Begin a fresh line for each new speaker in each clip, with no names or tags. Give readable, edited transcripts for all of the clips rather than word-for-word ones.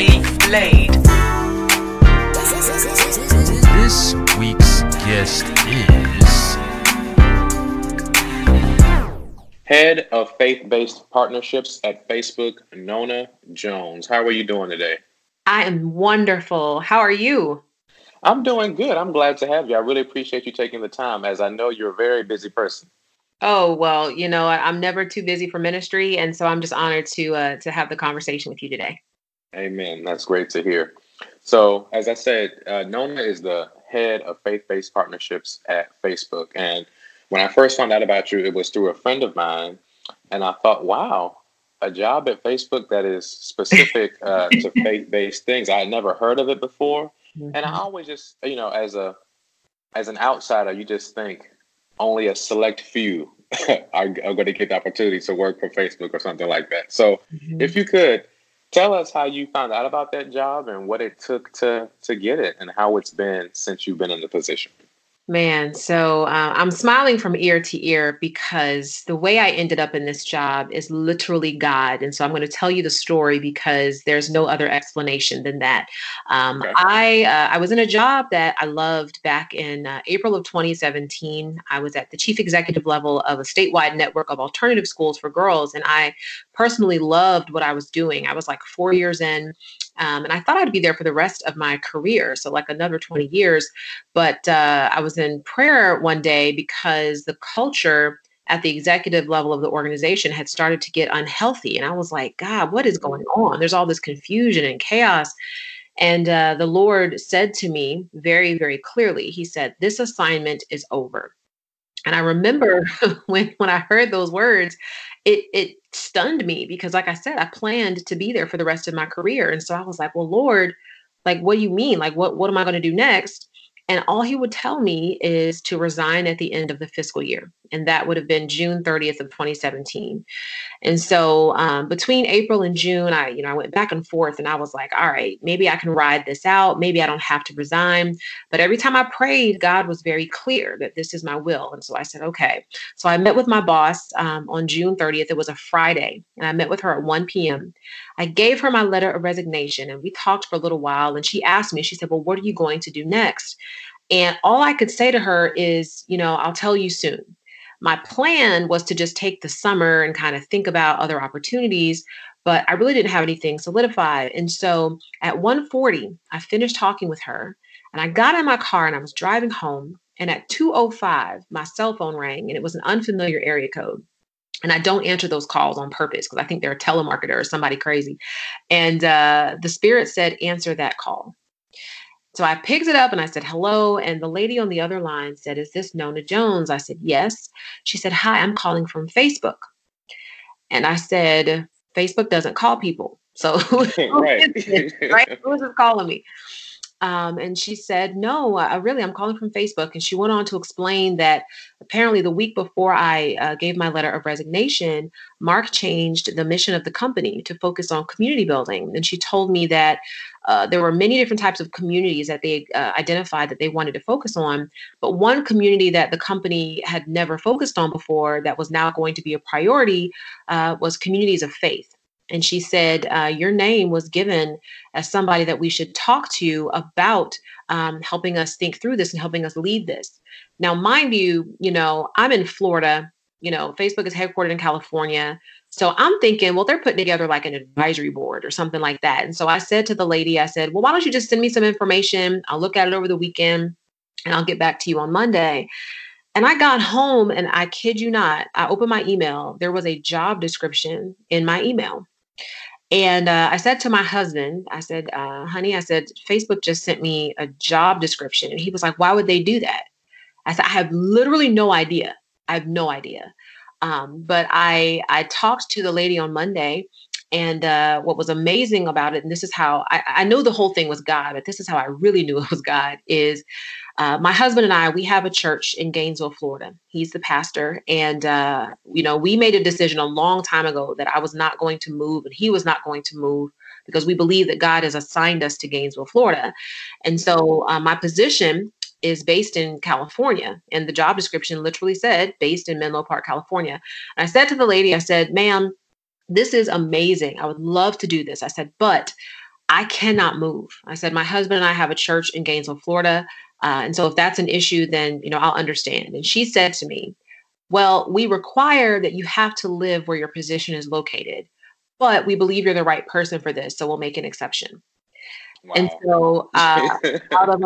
Maliek Blade.
This week's guest is
Head of Faith-Based Partnerships at Facebook, Nona Jones. How are you doing today?
I am wonderful. How are you?
I'm doing good. I'm glad to have you. I really appreciate you taking the time, as I know you're a very busy person.
Oh, well, I'm never too busy for ministry. And so I'm just honored to have the conversation with you today.
Amen. That's great to hear. So, as I said, Nona is the head of faith-based partnerships at Facebook. And when I first found out about you, it was through a friend of mine. And I thought, wow, a job at Facebook that is specific to faith-based things. I had never heard of it before.
Mm-hmm.
And I always just, as an outsider, you just think only a select few are going to get the opportunity to work for Facebook or something like that. So if you could tell us how you found out about that job and what it took to get it and how it's been since you've been in the position.
Man, so I'm smiling from ear to ear because the way I ended up in this job is literally God. And so I'm going to tell you the story because there's no other explanation than that.
Okay.
I was in a job that I loved back in April of 2017. I was at the chief executive level of a statewide network of alternative schools for girls. And I personally loved what I was doing. I was like 4 years in. And I thought I'd be there for the rest of my career. So like another 20 years. But I was in prayer one day because the culture at the executive level of the organization had started to get unhealthy. And I was like, God, what is going on? There's all this confusion and chaos. And the Lord said to me very, very clearly, he said, this assignment is over. And I remember when I heard those words, it stunned me because, like I said, I planned to be there for the rest of my career. And so I was like, well, Lord, like, what do you mean? Like, what am I going to do next? And all he would tell me is to resign at the end of the fiscal year. And that would have been June 30th of 2017. And so between April and June, I went back and forth and I was like, all right, maybe I can ride this out. Maybe I don't have to resign. But every time I prayed, God was very clear that this is my will. And so I said, okay. So I met with my boss on June 30th. It was a Friday. And I met with her at 1 p.m. I gave her my letter of resignation and we talked for a little while. And she asked me, she said, well, what are you going to do next? And all I could say to her is, I'll tell you soon. My plan was to just take the summer and kind of think about other opportunities, but I really didn't have anything solidified. And so at 1:40, I finished talking with her and I got in my car and I was driving home. And at 2:05, my cell phone rang and it was an unfamiliar area code. And I don't answer those calls on purpose because I think they're a telemarketer or somebody crazy. And the Spirit said, answer that call. So I picked it up and I said, hello. And the lady on the other line said, is this Nona Jones? I said, yes. She said, hi, I'm calling from Facebook. And I said, Facebook doesn't call people. So
Right.
Right? Who is this calling me? And she said, no, I'm calling from Facebook. And she went on to explain that apparently the week before I gave my letter of resignation, Mark changed the mission of the company to focus on community building. And she told me that there were many different types of communities that they identified that they wanted to focus on. But one community that the company had never focused on before that was now going to be a priority was communities of faith. And she said, your name was given as somebody that we should talk to about helping us think through this and helping us lead this. Now, mind you, I'm in Florida. Facebook is headquartered in California. So I'm thinking, well, they're putting together like an advisory board or something like that. And so I said to the lady, I said, well, why don't you just send me some information? I'll look at it over the weekend and I'll get back to you on Monday. And I got home and I kid you not, I opened my email. There was a job description in my email. And I said to my husband, I said, honey, I said, Facebook just sent me a job description. And he was like, why would they do that? I said, I have literally no idea. I have no idea. But I talked to the lady on Monday. And what was amazing about it, and this is how I know the whole thing was God, but this is how I really knew it was God, is my husband and I, we have a church in Gainesville, Florida. He's the pastor. And, we made a decision a long time ago that I was not going to move and he was not going to move because we believe that God has assigned us to Gainesville, Florida. And so my position is based in California. And the job description literally said based in Menlo Park, California. And I said to the lady, I said, ma'am, this is amazing. I would love to do this. I said, but I cannot move. I said, my husband and I have a church in Gainesville, Florida. And so if that's an issue, then, I'll understand. And she said to me, well, we require that you have to live where your position is located, but we believe you're the right person for this. So we'll make an exception. And
Wow.
so out of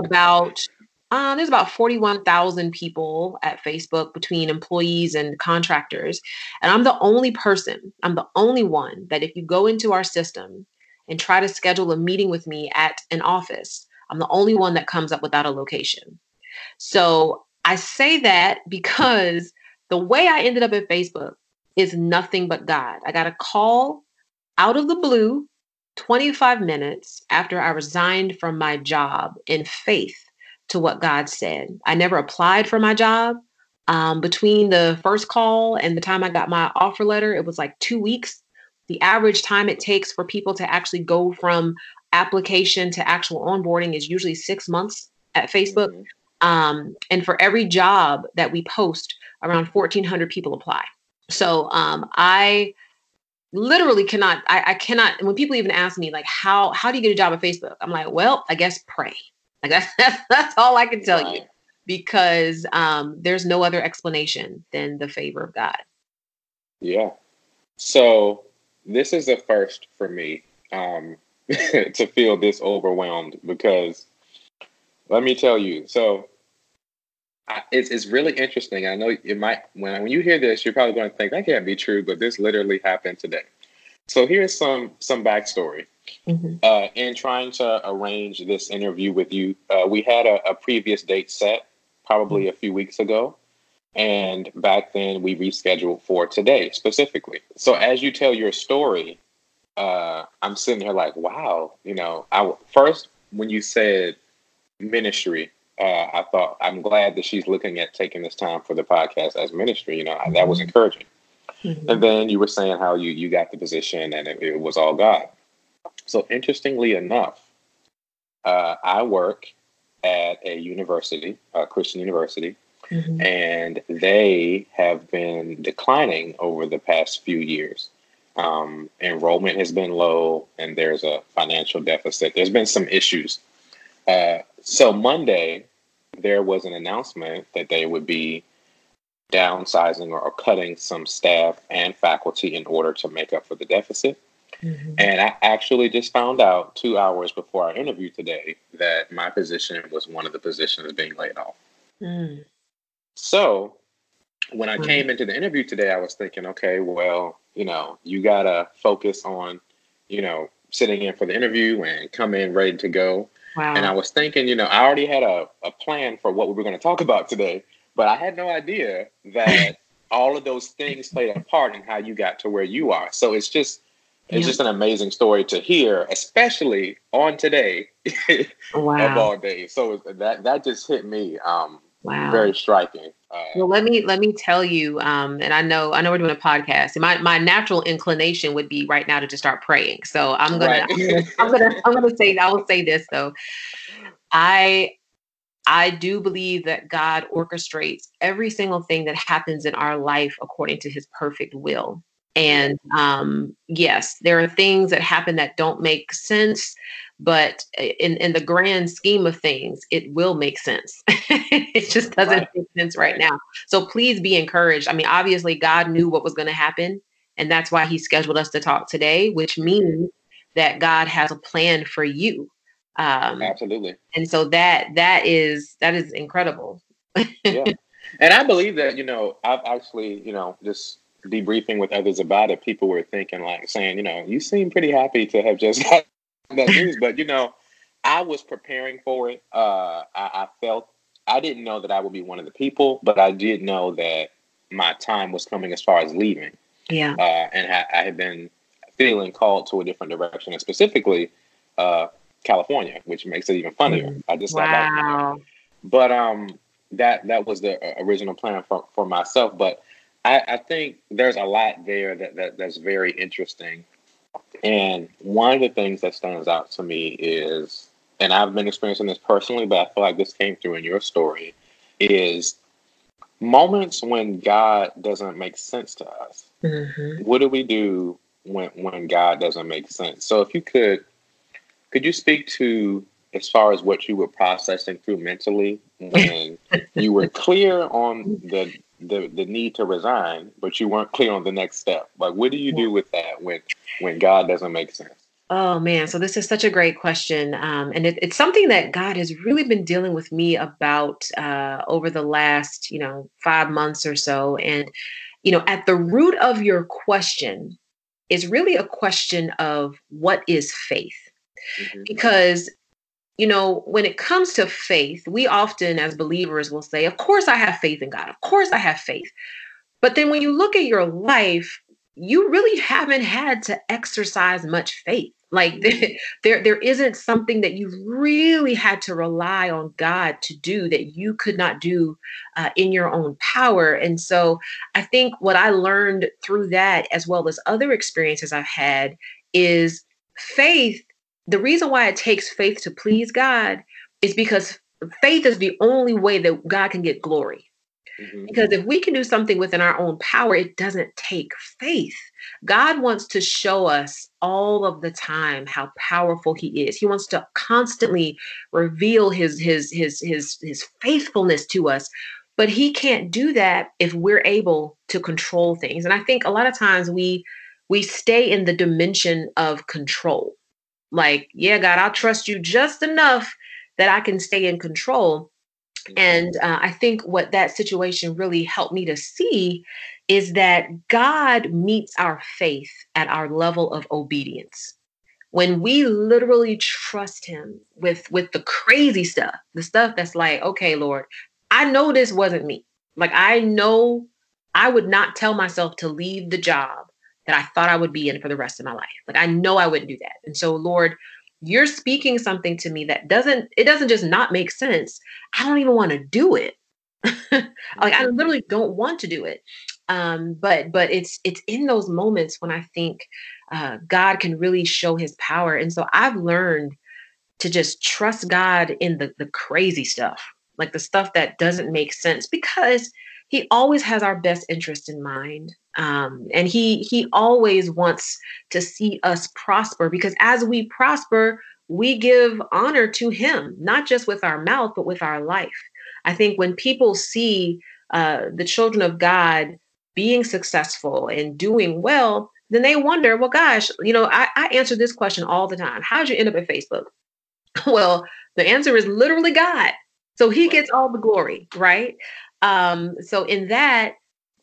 there's about 41,000 people at Facebook between employees and contractors. And I'm the only one that if you go into our system and try to schedule a meeting with me at an office, I'm the only one that comes up without a location. So I say that because the way I ended up at Facebook is nothing but God. I got a call out of the blue 25 minutes after I resigned from my job in faith to what God said. I never applied for my job. Between the first call and the time I got my offer letter, it was like 2 weeks. The average time it takes for people to actually go from application to actual onboarding is usually 6 months at Facebook.
Mm-hmm.
And for every job that we post, around 1,400 people apply. So I literally cannot, I cannot, when people even ask me like, how do you get a job at Facebook? I'm like, well, I guess pray. Like that's all I can tell you, because there's no other explanation than the favor of God.
Yeah. So this is a first for me to feel this overwhelmed, because let me tell you, so it's really interesting. I know it might, when you hear this, you're probably going to think that can't be true, but this literally happened today. So here's some backstory.
Mm-hmm.
In trying to arrange this interview with you, we had a previous date set probably a few weeks ago. And back then we rescheduled for today specifically. So as you tell your story, I'm sitting here like, wow, first when you said ministry, I thought, I'm glad that she's looking at taking this time for the podcast as ministry. That was encouraging.
Mm-hmm.
And then you were saying how you got the position and it was all God. So interestingly enough, I work at a university, a Christian university,
mm-hmm.
and they have been declining over the past few years. Enrollment has been low and there's a financial deficit. There's been some issues. So Monday, there was an announcement that they would be downsizing or cutting some staff and faculty in order to make up for the deficit.
Mm-hmm.
And I actually just found out 2 hours before our interview today that my position was one of the positions being laid off.
Mm.
So when I came into the interview today, I was thinking, okay, well, you got to focus on, sitting in for the interview and come in ready to go.
Wow.
And I was thinking, I already had a plan for what we were going to talk about today, but I had no idea that all of those things played a part in how you got to where you are. So it's just an amazing story to hear, especially on today of all days. So that just hit me.
Wow.
Very striking.
Well, let me tell you, and I know we're doing a podcast, and my natural inclination would be right now to just start praying. So I will say this though. I do believe that God orchestrates every single thing that happens in our life according to his perfect will. And yes, there are things that happen that don't make sense, but in the grand scheme of things, it will make sense. It just doesn't make sense right now. So please be encouraged. I mean, obviously, God knew what was going to happen, and that's why he scheduled us to talk today, which means that God has a plan for you.
Absolutely.
And so that is incredible.
Yeah. And I believe that, I've actually, just debriefing with others about it, people were thinking saying, you seem pretty happy to have just got that news, but I was preparing for it. I felt, I didn't know that I would be one of the people, but I did know that my time was coming as far as leaving.
Yeah.
And I had been feeling called to a different direction, and specifically California, which makes it even funnier. I just got back from there. But that was the original plan for myself. But I think there's a lot there that's very interesting. And one of the things that stands out to me is, and I've been experiencing this personally, but I feel like this came through in your story, is moments when God doesn't make sense to us. Mm-hmm. What do we do when God doesn't make sense? So if you could Could you speak to as far as what you were processing through mentally when you were clear on the need to resign, but you weren't clear on the next step? Like, what do you do with that when God doesn't make sense?
Oh man, so this is such a great question, and it's something that God has really been dealing with me about over the last, 5 months or so. And at the root of your question is really a question of what is faith,
Hmm.
because when it comes to faith, we often as believers will say, "Of course, I have faith in God. Of course, I have faith." But then when you look at your life, you really haven't had to exercise much faith. Like there isn't something that you've really had to rely on God to do that you could not do in your own power. And so I think what I learned through that, as well as other experiences I've had, is faith. The reason why it takes faith to please God is because faith is the only way that God can get glory.
Hmm.
Because if we can do something within our own power, it doesn't take faith. God wants to show us all of the time how powerful He is. He wants to constantly reveal His faithfulness to us. But He can't do that if we're able to control things. And I think a lot of times we stay in the dimension of control. Like, yeah, God, I'll trust you just enough that I can stay in control. And I think what that situation really helped me to see is that God meets our faith at our level of obedience. When we literally trust Him with the crazy stuff, the stuff that's like, okay, Lord, I know this wasn't me. Like, I know I would not tell myself to leave the job that I thought I would be in for the rest of my life. Like, I know I wouldn't do that. And so, Lord, you're speaking something to me that doesn't just not make sense. I don't even want to do it. Like, I
Hmm.
literally don't want to do it. But it's in those moments when I think God can really show His power. And so I've learned to just trust God in the crazy stuff, like the stuff that doesn't make sense, because He always has our best interest in mind. And he always wants to see us prosper, because as we prosper, we give honor to Him, not just with our mouth, but with our life. I think when people see the children of God being successful and doing well, then they wonder, well, gosh, I answer this question all the time. How'd you end up at Facebook? Well, the answer is literally God. So He
Right.
gets all the glory, right? So in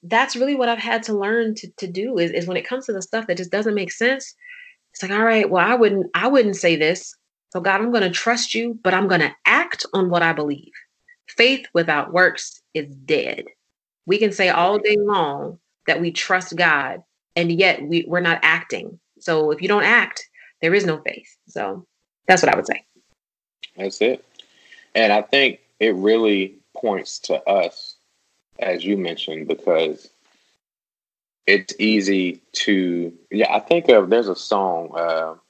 that's really what I've had to learn to do is when it comes to the stuff that just doesn't make sense, it's like, all right, well, I wouldn't say this. So God, I'm going to trust you, but I'm going to act on what I believe. Faith without works is dead. We can say all
Right.
day long that we trust God, and yet we're not acting. So if you don't act, there is no faith. So that's what I would say.
That's it. And I think it really points to us, as you mentioned, because it's easy to, I think there's a song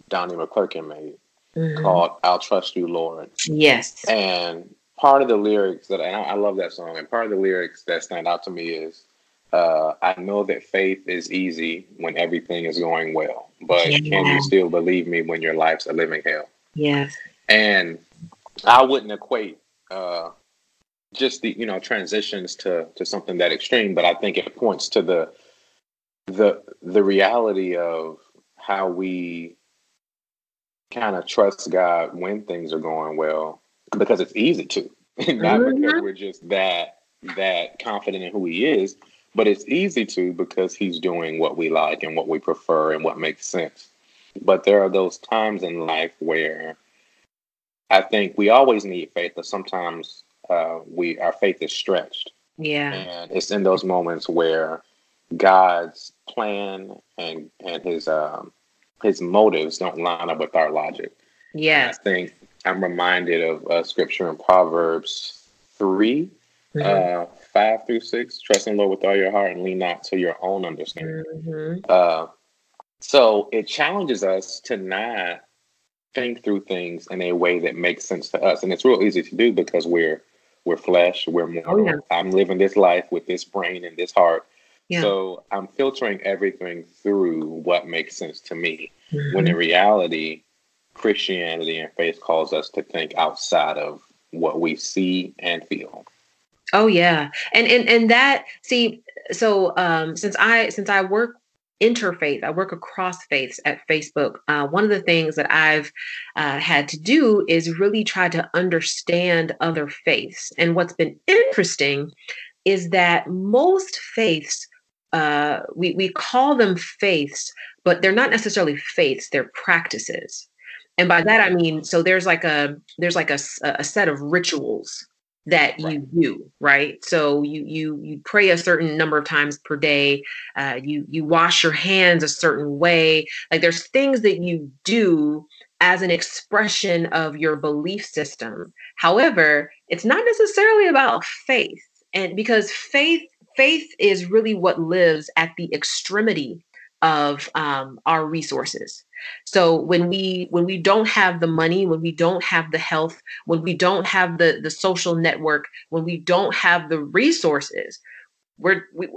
Donnie McClurkin made
Mhm.
called I'll Trust You, Lord.
Yes.
And part of the lyrics and I love that song, and part of the lyrics that stand out to me is, I know that faith is easy when everything is going well, but can
Yeah.
you still believe me when your life's a living hell?
Yes.
And I wouldn't equate just the transitions to something that extreme, but I think it points to the reality of how we kind of trust God when things are going well, because it's easy to, not because
Mhm.
we're just that confident in who He is, but it's easy to because He's doing what we like and what we prefer and what makes sense. But there are those times in life where I think we always need faith, but sometimes our faith is stretched,
Yeah.
and it's in those moments where God's plan and His motives don't line up with our logic. And I
Yes.
think I'm reminded of scripture in Proverbs 3,
Mhm.
5 through 6. Trust in the Lord with all your heart and lean not to your own understanding.
Mhm.
Uh, so it challenges us to not think through things in a way that makes sense to us. And it's real easy to do because we're flesh, we're
Oh yeah.
mortal. I'm living this life with this brain and this heart.
Yeah.
So I'm filtering everything through what makes sense to me. When in
Mhm.
reality, Christianity and faith calls us to think outside of what we see and feel.
Oh yeah. And that, see, so since I work interfaith, I work across faiths at Facebook. One of the things that I've had to do is really try to understand other faiths. And what's been interesting is that most faiths, we call them faiths, but they're not necessarily faiths, they're practices. And by that I mean, so there's like a set of rituals that
Right.
you do, right? So you pray a certain number of times per day. You wash your hands a certain way. Like there's things that you do as an expression of your belief system. However, it's not necessarily about faith, and because faith is really what lives at the extremity of our resources. So when we don't have the money, when we don't have the health, when we don't have the social network, when we don't have the resources,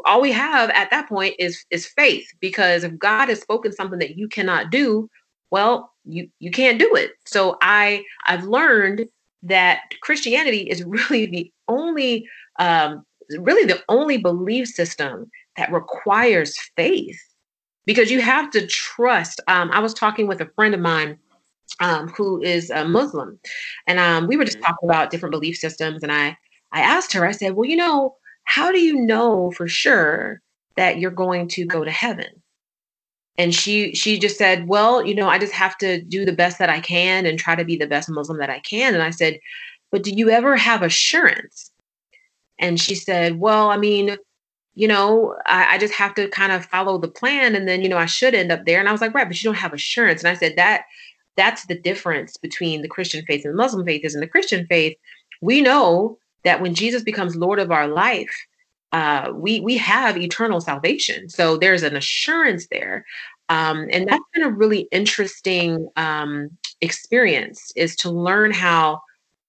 all we have at that point is faith. Because if God has spoken something that you cannot do, well, you can't do it. So I've learned that Christianity is really the only belief system that requires faith, because you have to trust. I was talking with a friend of mine who is a Muslim, and we were just
Mhm.
talking about different belief systems. And I asked her, I said, well, how do you know for sure that you're going to go to heaven? And she just said, well, I just have to do the best that I can and try to be the best Muslim that I can. And I said, but do you ever have assurance? And she said, well, I mean, I just have to kind of follow the plan, and then, I should end up there. And I was like, right, but you don't have assurance. And I said, that's the difference between the Christian faith and the Muslim faith. Is in the Christian faith, we know that when Jesus becomes Lord of our life, we have eternal salvation. So there's an assurance there. And that's been a really interesting experience, is to learn how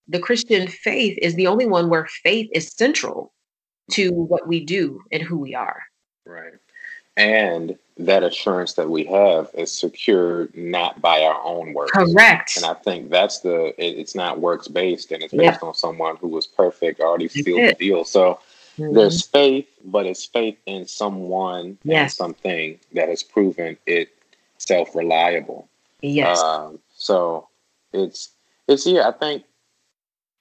the Christian faith is the only one where faith is central to what we do and who we are.
Right. And that assurance that we have is secured not by our own works.
Correct.
And I think that's it's not works based, and it's
Yep.
based on someone who was perfect, already
That's
sealed the
it.
deal. So
Mhm.
there's faith, but it's faith in someone and
Yes.
something that has proven it self-reliable.
Yes.
So it's I think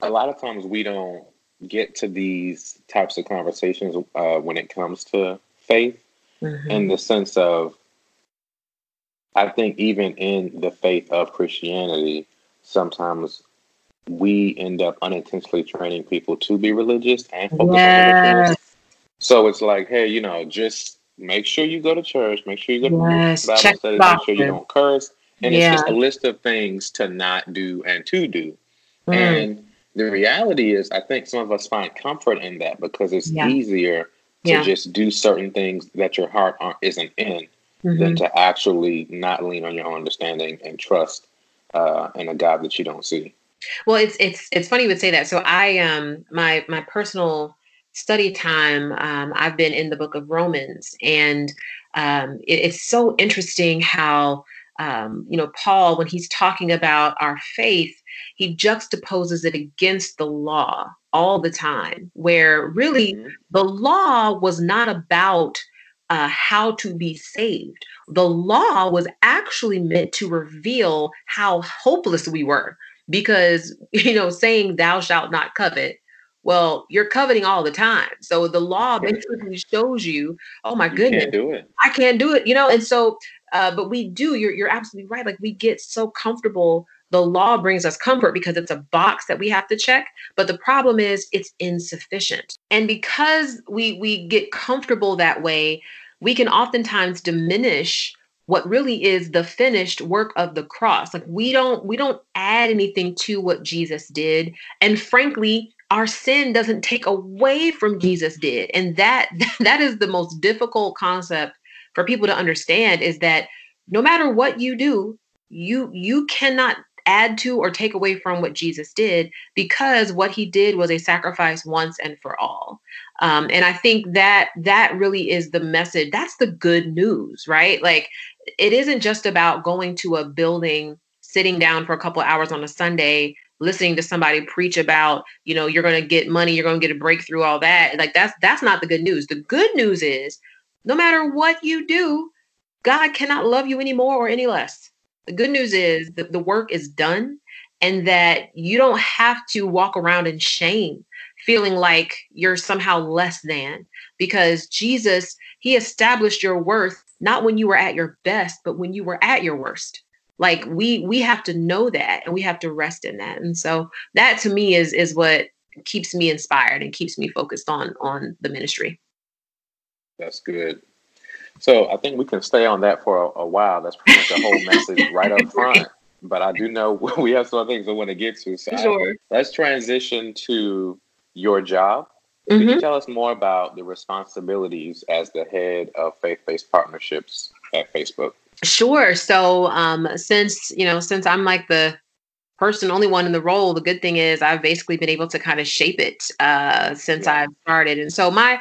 a lot of times we don't get to these types of conversations when it comes to faith,
Mhm.
in the sense of, I think even in the faith of Christianity, sometimes we end up unintentionally training people to be religious and focus on the rituals.
Yes.
So it's like, hey, just make sure you go to church, make sure you go to
Yes.
Bible
Check
study,
the
make sure you
boxes.
don't curse. And it's
Yeah.
just a list of things to not do and to do.
Mm.
And the reality is, I think some of us find comfort in that because it's
Yeah.
easier to
Yeah.
just do certain things that your heart isn't in, than
Mhm.
to actually not lean on your own understanding and trust in a God that you don't see.
Well, it's funny you would say that. So my personal study time, I've been in the book of Romans, and it's so interesting how Paul, when he's talking about our faith, he juxtaposes it against the law all the time, where really
Mhm.
the law was not about how to be saved. The law was actually meant to reveal how hopeless we were, because saying thou shalt not covet, well, you're coveting all the time. So the law basically shows you, oh my
You can't
goodness,
do it.
I can't do it. And so but we do. You're absolutely right. Like we get so comfortable. The law brings us comfort because it's a box that we have to check, but the problem is it's insufficient. And because we get comfortable that way, we can oftentimes diminish what really is the finished work of the cross. Like we don't add anything to what Jesus did. And frankly, our sin doesn't take away from Jesus did. And that that is the most difficult concept for people to understand, is that no matter what you do, you cannot add to or take away from what Jesus did, because what he did was a sacrifice once and for all. And I think that really is the message. That's the good news, right? Like it isn't just about going to a building, sitting down for a couple of hours on a Sunday, listening to somebody preach about, you're going to get money, you're going to get a breakthrough, all that. Like that's not the good news. The good news is no matter what you do, God cannot love you any more or any less. The good news is that the work is done and that you don't have to walk around in shame, feeling like you're somehow less than, because Jesus, he established your worth, not when you were at your best, but when you were at your worst. Like we have to know that, and we have to rest in that. And so that to me is what keeps me inspired and keeps me focused on the ministry.
That's good. So I think we can stay on that for a while. That's pretty much the whole message right up front. But I do know we have some things I want to get to. So
Sure.
Let's transition to your job. Could you tell us more about the responsibilities as the head of faith-based partnerships at Facebook?
Sure. So since I'm like the only one in the role, the good thing is I've basically been able to kind of shape it since I've started. And so my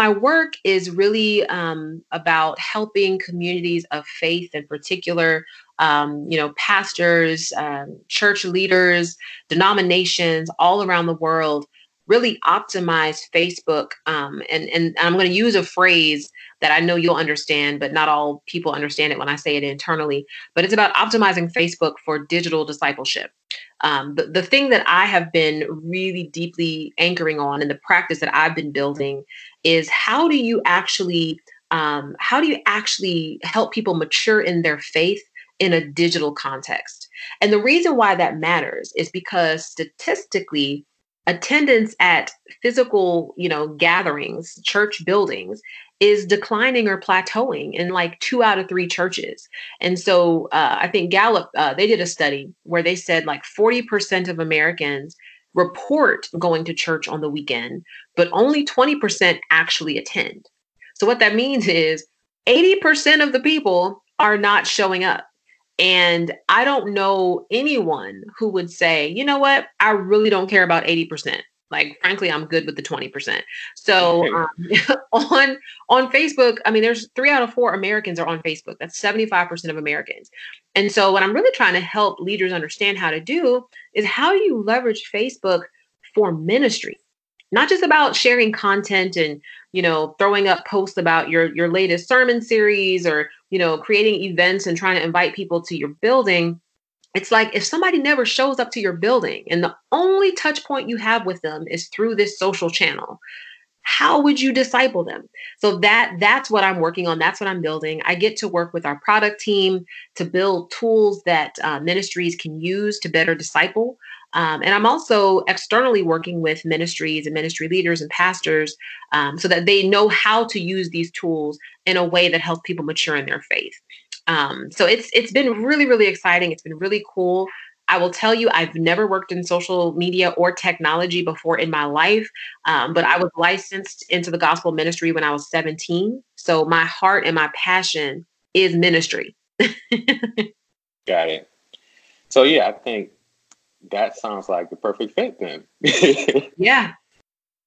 work is really about helping communities of faith, in particular, pastors, church leaders, denominations all around the world, really optimize Facebook. And I'm going to use a phrase that I know you'll understand, but not all people understand it when I say it internally. But it's about optimizing Facebook for digital discipleship. The thing that I have been really deeply anchoring on, and the practice that I've been building, is how do you actually help people mature in their faith in a digital context? And the reason why that matters is because statistically, attendance at physical, gatherings, church buildings, is declining or plateauing in like 2 out of 3 churches. And so I think Gallup, they did a study where they said like 40% of Americans report going to church on the weekend, but only 20% actually attend. So what that means is 80% of the people are not showing up. And I don't know anyone who would say, you know what, I really don't care about 80%. Like, frankly, I'm good with the 20%. So on Facebook, I mean, there's 3 out of 4 Americans are on Facebook. That's 75% of Americans. And so what I'm really trying to help leaders understand how to do is how do you leverage Facebook for ministry? Not just about sharing content and, throwing up posts about your latest sermon series or, creating events and trying to invite people to your building. It's like if somebody never shows up to your building and the only touch point you have with them is through this social channel, how would you disciple them? So that's what I'm working on. That's what I'm building. I get to work with our product team to build tools that ministries can use to better disciple. And I'm also externally working with ministries and ministry leaders and pastors so that they know how to use these tools in a way that helps people mature in their faith. So it's been really, really exciting. It's been really cool. I will tell you, I've never worked in social media or technology before in my life, but I was licensed into the gospel ministry when I was 17. So my heart and my passion is ministry.
Got it. So yeah, I think that sounds like the perfect fit then.
Yeah.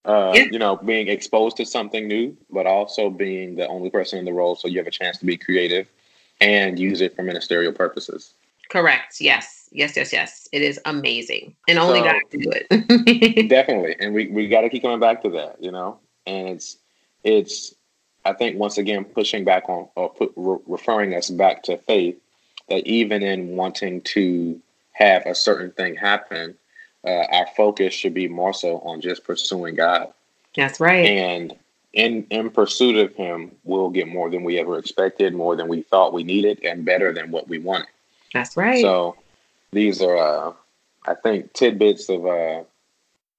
Being exposed to something new, but also being the only person in the role, so you have a chance to be creative and use it for ministerial purposes.
Correct. Yes. It is amazing. And only God can do it.
Definitely. And we got to keep coming back to that, and it's, I think, once again, pushing back on or referring us back to faith, that even in wanting to have a certain thing happen, our focus should be more so on just pursuing God.
That's right.
And in pursuit of him, we'll get more than we ever expected, more than we thought we needed, and better than what we wanted.
That's right.
So these are, I think, tidbits of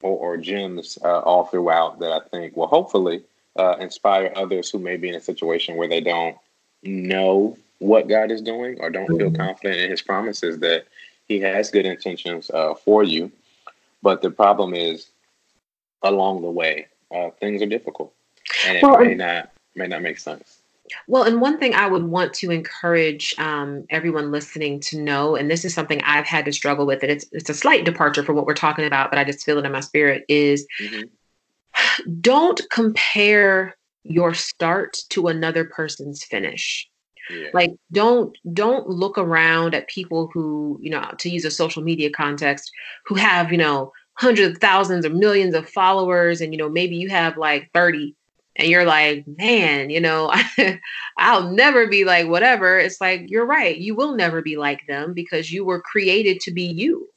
or gems all throughout that I think will hopefully inspire others who may be in a situation where they don't know what God is doing or don't feel confident in his promises that he has good intentions for you. But the problem is, along the way, things are difficult, and it may not make sense.
Well, and one thing I would want to encourage everyone listening to know, and this is something I've had to struggle with, and it's a slight departure from what we're talking about, but I just feel it in my spirit, is don't compare your start to another person's finish.
Yeah.
Like, don't look around at people who, to use a social media context, who have, hundreds of thousands or millions of followers, and maybe you have like 30, and you're like, man, I'll never be like whatever. It's like, you're right, you will never be like them because you were created to be you.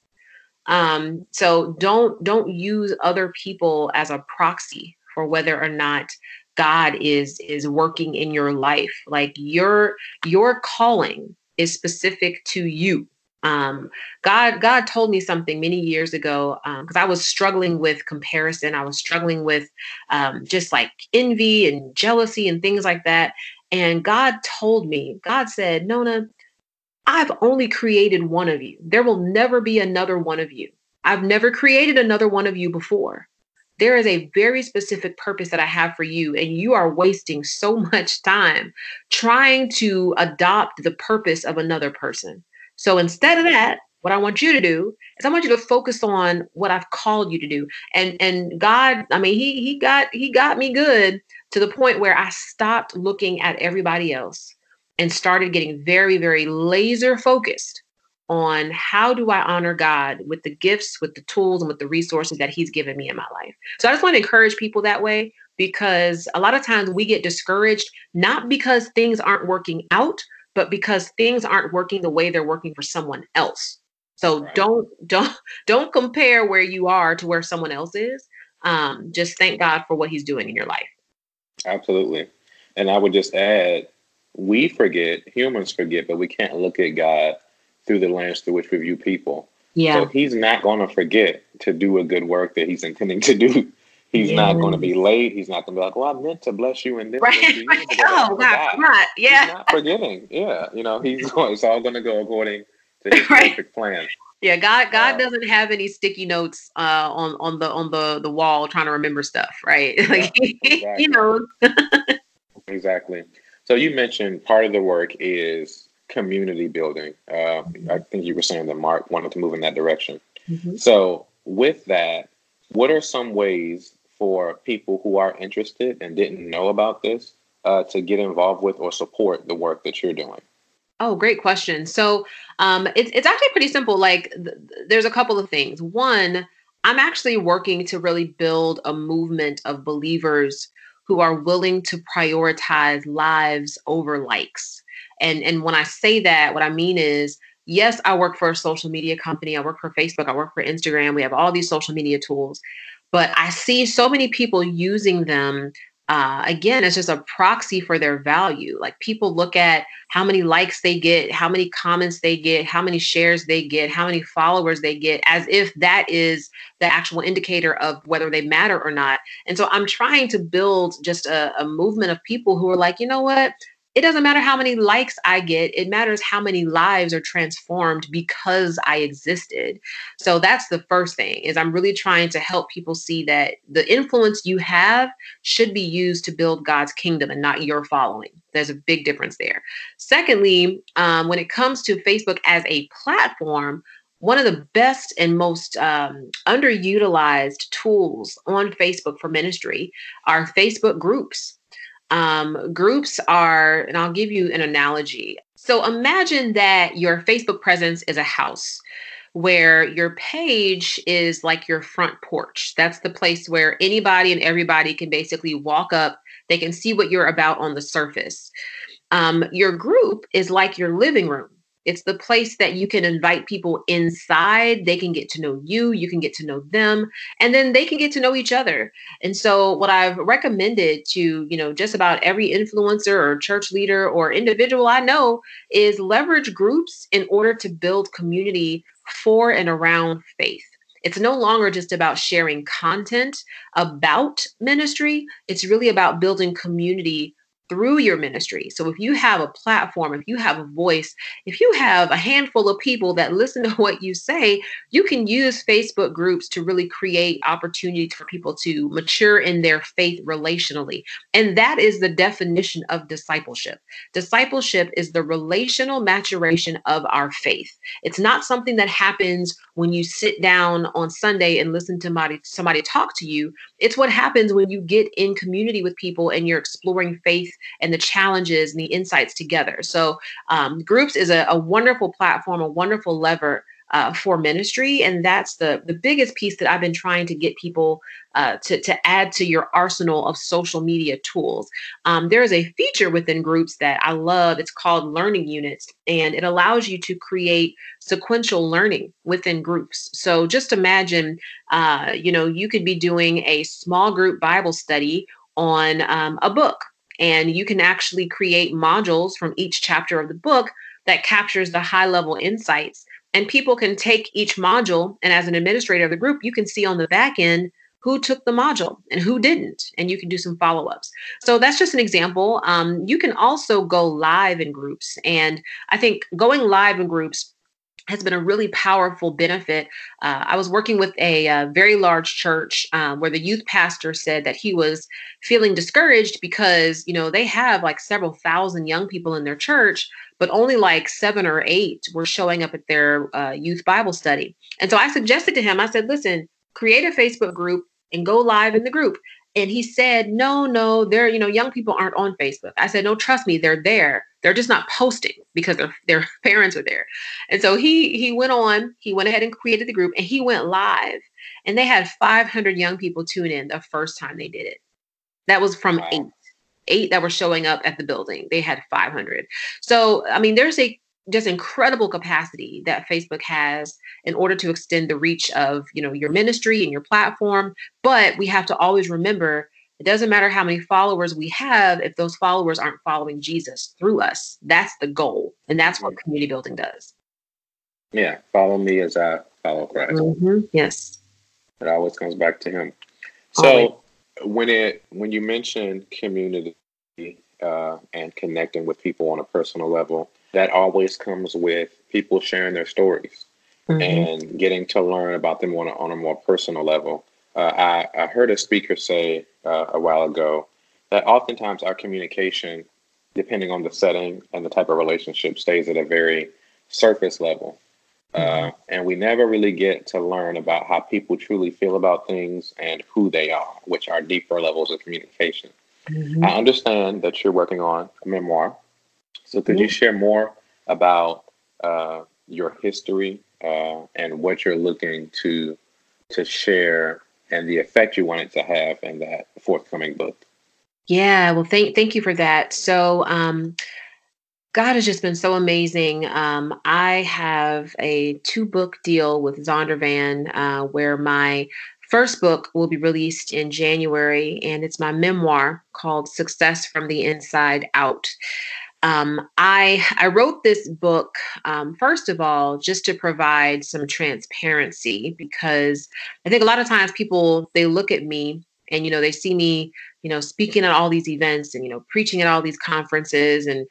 So don't use other people as a proxy for whether or not God is working in your life. Like, your calling is specific to you. God told me something many years ago, because I was struggling with comparison. I was struggling with just like envy and jealousy and things like that. And God said, Nona, I've only created one of you. There will never be another one of you. I've never created another one of you before. There is a very specific purpose that I have for you, and you are wasting so much time trying to adopt the purpose of another person. So instead of that, what I want you to do is I want you to focus on what I've called you to do. And God, I mean, he got me good to the point where I stopped looking at everybody else and started getting very, very laser focused on how do I honor God with the gifts, with the tools, and with the resources that he's given me in my life. So I just want to encourage people that way, because a lot of times we get discouraged, not because things aren't working out, but because things aren't working the way they're working for someone else. So
Right.
don't compare where you are to where someone else is. Just thank God for what he's doing in your life.
Absolutely. And I would just add, humans forget, but we can't look at God through the lens through which we view people.
Yeah.
So he's not going to forget to do a good work that he's intending to do. He's not going to be late. He's not going to be like, well, I meant to bless you in this.
Right. Oh, God, not. Yeah.
He's not forgetting. Yeah. It's all going to go according to his perfect plan.
Yeah, God doesn't have any sticky notes on the wall trying to remember stuff, right? Like,
exactly.
He knows.
Exactly. So you mentioned part of the work is community building. I think you were saying that Mark wanted to move in that direction.
Mm-hmm.
So with that, what are some ways for people who are interested and didn't know about this to get involved with or support the work that you're doing?
Oh, great question. So it's actually pretty simple. Like, there's a couple of things. One, I'm actually working to really build a movement of believers who are willing to prioritize lives over likes. And when I say that, what I mean is, yes, I work for a social media company. I work for Facebook. I work for Instagram. We have all these social media tools, but I see so many people using them. Again, it's just a proxy for their value. Like, people look at how many likes they get, how many comments they get, how many shares they get, how many followers they get, as if that is the actual indicator of whether they matter or not. And so I'm trying to build just a movement of people who are like, you know what? It doesn't matter how many likes I get. It matters how many lives are transformed because I existed. So that's the first thing, is I'm really trying to help people see that the influence you have should be used to build God's kingdom and not your following. There's a big difference there. Secondly, when it comes to Facebook as a platform, one of the best and most underutilized tools on Facebook for ministry are Facebook groups. Groups are, and I'll give you an analogy. So imagine that your Facebook presence is a house where your page is like your front porch. That's the place where anybody and everybody can basically walk up. They can see what you're about on the surface. Your group is like your living room. It's the place that you can invite people inside. They can get to know you. You can get to know them, and then they can get to know each other. And so what I've recommended to, just about every influencer or church leader or individual I know is leverage groups in order to build community for and around faith. It's no longer just about sharing content about ministry. It's really about building community through your ministry. So if you have a platform, if you have a voice, if you have a handful of people that listen to what you say, you can use Facebook groups to really create opportunities for people to mature in their faith relationally. And that is the definition of discipleship. Discipleship is the relational maturation of our faith. It's not something that happens when you sit down on Sunday and listen to somebody talk to you. it's what happens when you get in community with people and you're exploring faith and the challenges and the insights together. So groups is a wonderful platform, a wonderful lever for ministry. And that's the biggest piece that I've been trying to get people to add to your arsenal of social media tools. There is a feature within groups that I love. It's called learning units, and it allows you to create sequential learning within groups. So just imagine, you could be doing a small group Bible study on a book, and you can actually create modules from each chapter of the book that captures the high level insights. And people can take each module, and as an administrator of the group, you can see on the back end who took the module and who didn't, and you can do some follow-ups. So that's just an example. You can also go live in groups, and I think going live in groups has been a really powerful benefit. I was working with a very large church where the youth pastor said that he was feeling discouraged because, they have like several thousand young people in their church, but only like 7 or 8 were showing up at their youth Bible study. And so I suggested to him, I said, listen, create a Facebook group and go live in the group. And he said, no, they're, young people aren't on Facebook. I said, no, trust me, they're there. They're just not posting because their parents are there. And so he went ahead and created the group, and he went live, and they had 500 young people tune in the first time they did it. That was from 8 that were showing up at the building. They had 500. So, I mean, there's just incredible capacity that Facebook has in order to extend the reach of, your ministry and your platform. But we have to always remember, it doesn't matter how many followers we have if those followers aren't following Jesus through us. That's the goal. And that's what community building does.
Yeah. Follow me as I follow Christ.
Mm-hmm. Yes.
It always comes back to him. So when you mention community and connecting with people on a personal level, that always comes with people sharing their stories and getting to learn about them on a more personal level. I heard a speaker say a while ago that oftentimes our communication, depending on the setting and the type of relationship, stays at a very surface level. And we never really get to learn about how people truly feel about things and who they are, which are deeper levels of communication. I understand that you're working on a memoir. So could you share more about your history and what you're looking to share and the effect you want it to have in that forthcoming book?
Yeah, well, thank you for that. So God has just been so amazing. I have a 2-book deal with Zondervan where my first book will be released in January, and it's my memoir called Success from the Inside Out. I wrote this book, first of all, just to provide some transparency, because I think a lot of times people, they look at me and, they see me, speaking at all these events and, preaching at all these conferences and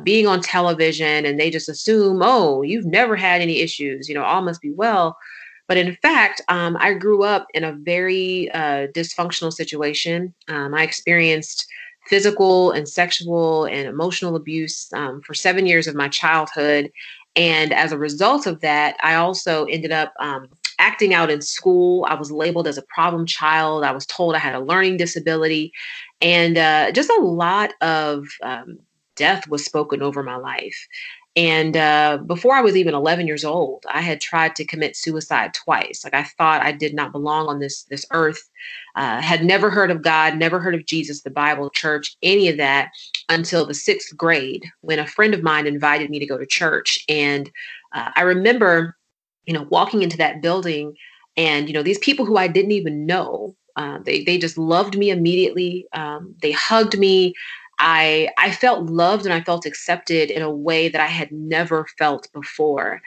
being on television, and they just assume, oh, you've never had any issues, all must be well. But in fact, I grew up in a very dysfunctional situation. I experienced physical and sexual and emotional abuse for 7 years of my childhood. And as a result of that, I also ended up acting out in school. I was labeled as a problem child. I was told I had a learning disability. And just a lot of death was spoken over my life. And before I was even 11 years old, I had tried to commit suicide twice. Like, I thought I did not belong on this earth. Had never heard of God, never heard of Jesus, the Bible, church, any of that until the 6th grade, when a friend of mine invited me to go to church. And I remember, walking into that building, and these people who I didn't even know, they just loved me immediately. They hugged me. I felt loved and I felt accepted in a way that I had never felt before.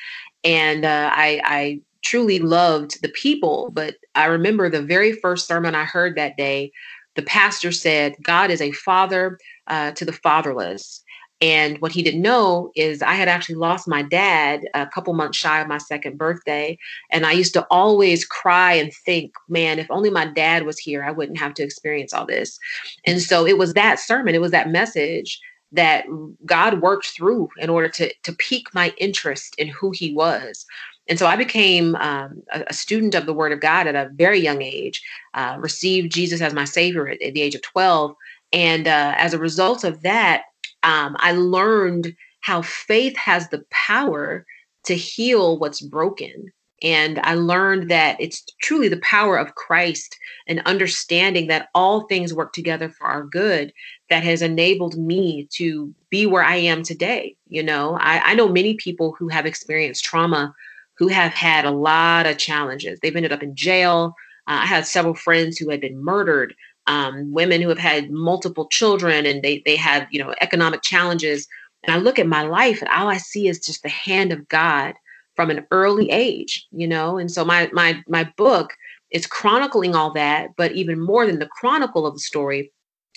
And I truly loved the people. But I remember the very first sermon I heard that day, the pastor said, God is a father to the fatherless. And what he didn't know is I had actually lost my dad a couple months shy of my 2nd birthday. And I used to always cry and think, man, if only my dad was here, I wouldn't have to experience all this. And so it was that sermon, it was that message that God worked through in order to pique my interest in who he was. And so I became a student of the Word of God at a very young age, received Jesus as my Savior at the age of 12. And as a result of that, I learned how faith has the power to heal what's broken. And I learned that it's truly the power of Christ and understanding that all things work together for our good that has enabled me to be where I am today. I know many people who have experienced trauma who have had a lot of challenges. They've ended up in jail. I had several friends who had been murdered, women who have had multiple children, and they had, economic challenges. And I look at my life and all I see is just the hand of God from an early age, And so my book is chronicling all that, but even more than the chronicle of the story,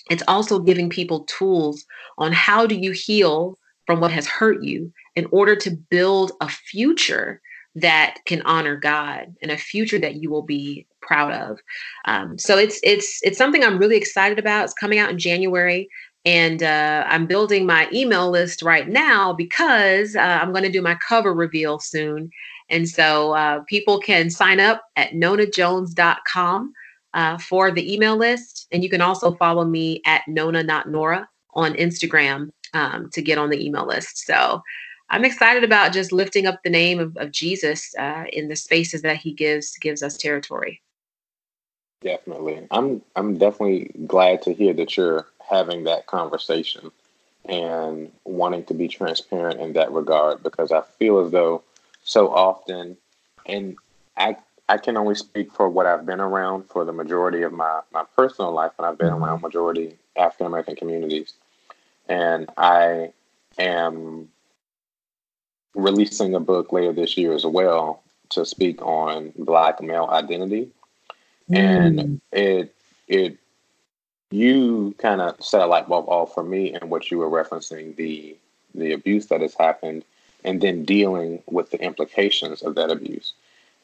it's also giving people tools on how do you heal from what has hurt you in order to build a future that can honor God and a future that you will be proud of. So it's something I'm really excited about. It's coming out in January. And I'm building my email list right now because I'm going to do my cover reveal soon. And so people can sign up at nonajones.com for the email list. And you can also follow me at Nona Not Nora on Instagram to get on the email list. So I'm excited about just lifting up the name of Jesus in the spaces that he gives us territory.
Definitely. I'm definitely glad to hear that you're having that conversation and wanting to be transparent in that regard, because I feel as though so often, and I can only speak for what I've been around for the majority of my personal life, and I've been around majority African American communities. And I am releasing a book later this year as well to speak on Black male identity. And you kind of set a light bulb off for me in what you were referencing, the abuse that has happened, and then dealing with the implications of that abuse.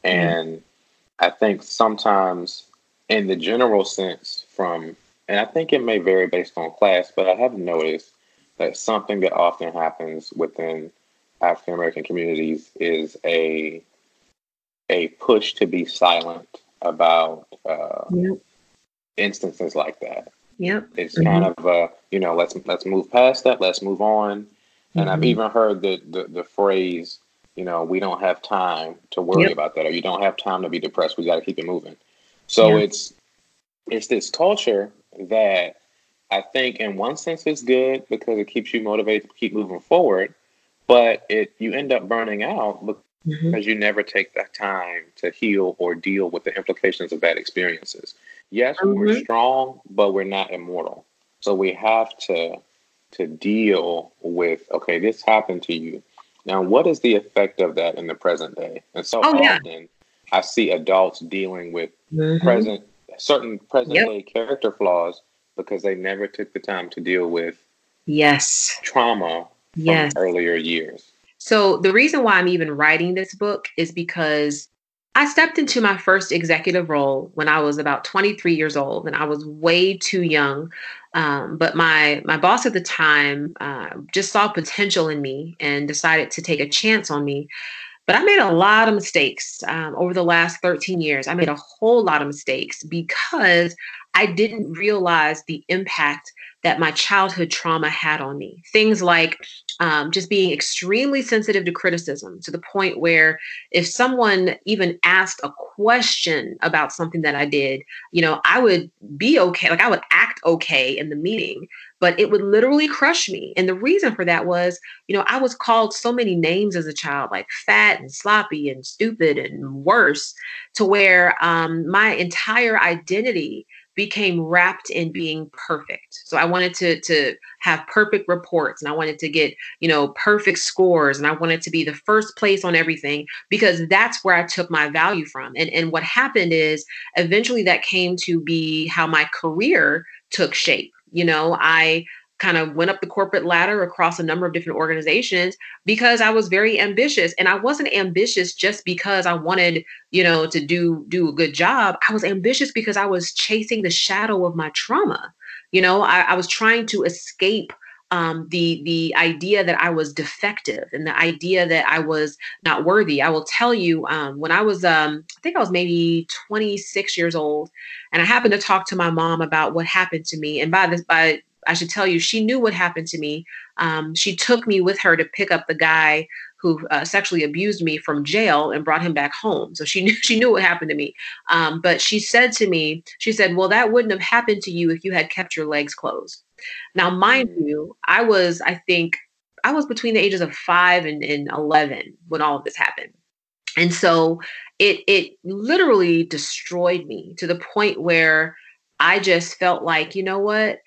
And I think sometimes in the general sense and I think it may vary based on class, but I have noticed that something that often happens within African American communities is a push to be silent about instances like that. It's kind of let's move past that, let's move on. And I've even heard the phrase, we don't have time to worry about that, or you don't have time to be depressed. We got to keep it moving. So it's this culture that I think in one sense is good because it keeps you motivated to keep moving forward, but you end up burning out because you never take that time to heal or deal with the implications of bad experiences. Yes, we're strong, but we're not immortal. So we have to deal with, okay, this happened to you. Now, what is the effect of that in the present day? And so often I see adults dealing with certain present day character flaws because they never took the time to deal with trauma from earlier years.
So the reason why I'm even writing this book is because I stepped into my first executive role when I was about 23 years old, and I was way too young. But my boss at the time just saw potential in me and decided to take a chance on me. But I made a lot of mistakes over the last 13 years. I made a whole lot of mistakes because I didn't realize the impact that my childhood trauma had on me. Things like just being extremely sensitive to criticism, to the point where if someone even asked a question about something that I did, I would be okay. Like I would act okay in the meeting, but it would literally crush me. And the reason for that was, I was called so many names as a child, like fat and sloppy and stupid and worse, to where my entire identity became wrapped in being perfect. So I wanted to have perfect reports, and I wanted to get, perfect scores, and I wanted to be the first place on everything because that's where I took my value from. And what happened is eventually that came to be how my career took shape. I kind of went up the corporate ladder across a number of different organizations because I was very ambitious. And I wasn't ambitious just because I wanted, to do a good job. I was ambitious because I was chasing the shadow of my trauma. I was trying to escape the idea that I was defective and the idea that I was not worthy. I will tell you, when I was, I think I was maybe 26 years old, and I happened to talk to my mom about what happened to me. And I should tell you, she knew what happened to me. She took me with her to pick up the guy who sexually abused me from jail and brought him back home. So she knew what happened to me. But she said to me, she said, well, that wouldn't have happened to you if you had kept your legs closed. Now, mind you, I think I was between the ages of 5 and 11 when all of this happened. And so it literally destroyed me to the point where I just felt like, you know what?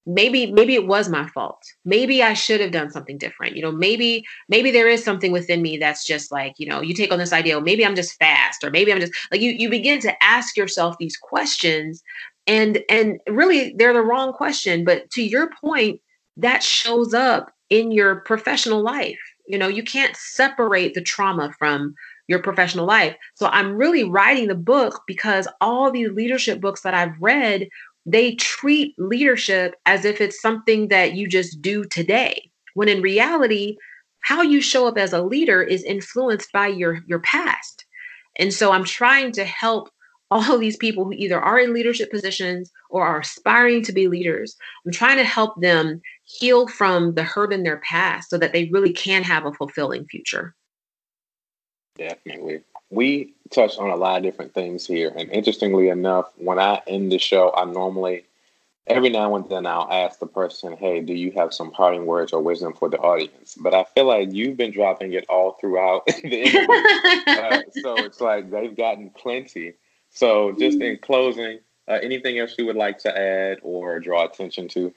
Maybe it was my fault. Maybe I should have done something different. Maybe there is something within me that's just like, you take on this idea, maybe I'm just fast, or maybe I'm just like, you begin to ask yourself these questions, and really they're the wrong question. But to your point, that shows up in your professional life. You can't separate the trauma from your professional life. So I'm really writing the book because all these leadership books that I've read, they treat leadership as if it's something that you just do today, when in reality, how you show up as a leader is influenced by your past. And so I'm trying to help all of these people who either are in leadership positions or are aspiring to be leaders. I'm trying to help them heal from the hurt in their past so that they really can have a fulfilling future.
Definitely. We touched on a lot of different things here. And interestingly enough, when I end the show, I normally, every now and then, I'll ask the person, hey, do you have some parting words or wisdom for the audience? But I feel like you've been dropping it all throughout the interview. So it's like they've gotten plenty. So just in closing, anything else you would like to add or draw attention to?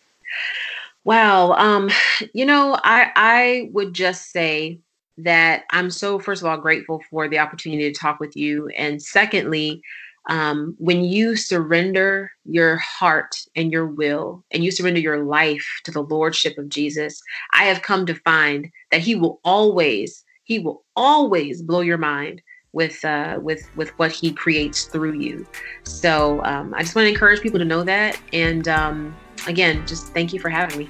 Wow. I would just say that I'm so, first of all, grateful for the opportunity to talk with you. And secondly, when you surrender your heart and your will, and you surrender your life to the lordship of Jesus, I have come to find that he will always blow your mind with what he creates through you. So I just want to encourage people to know that. And again, just thank you for having me.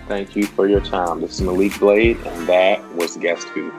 Thank you for your time. This is Maliek Blade, and that was Guest Who.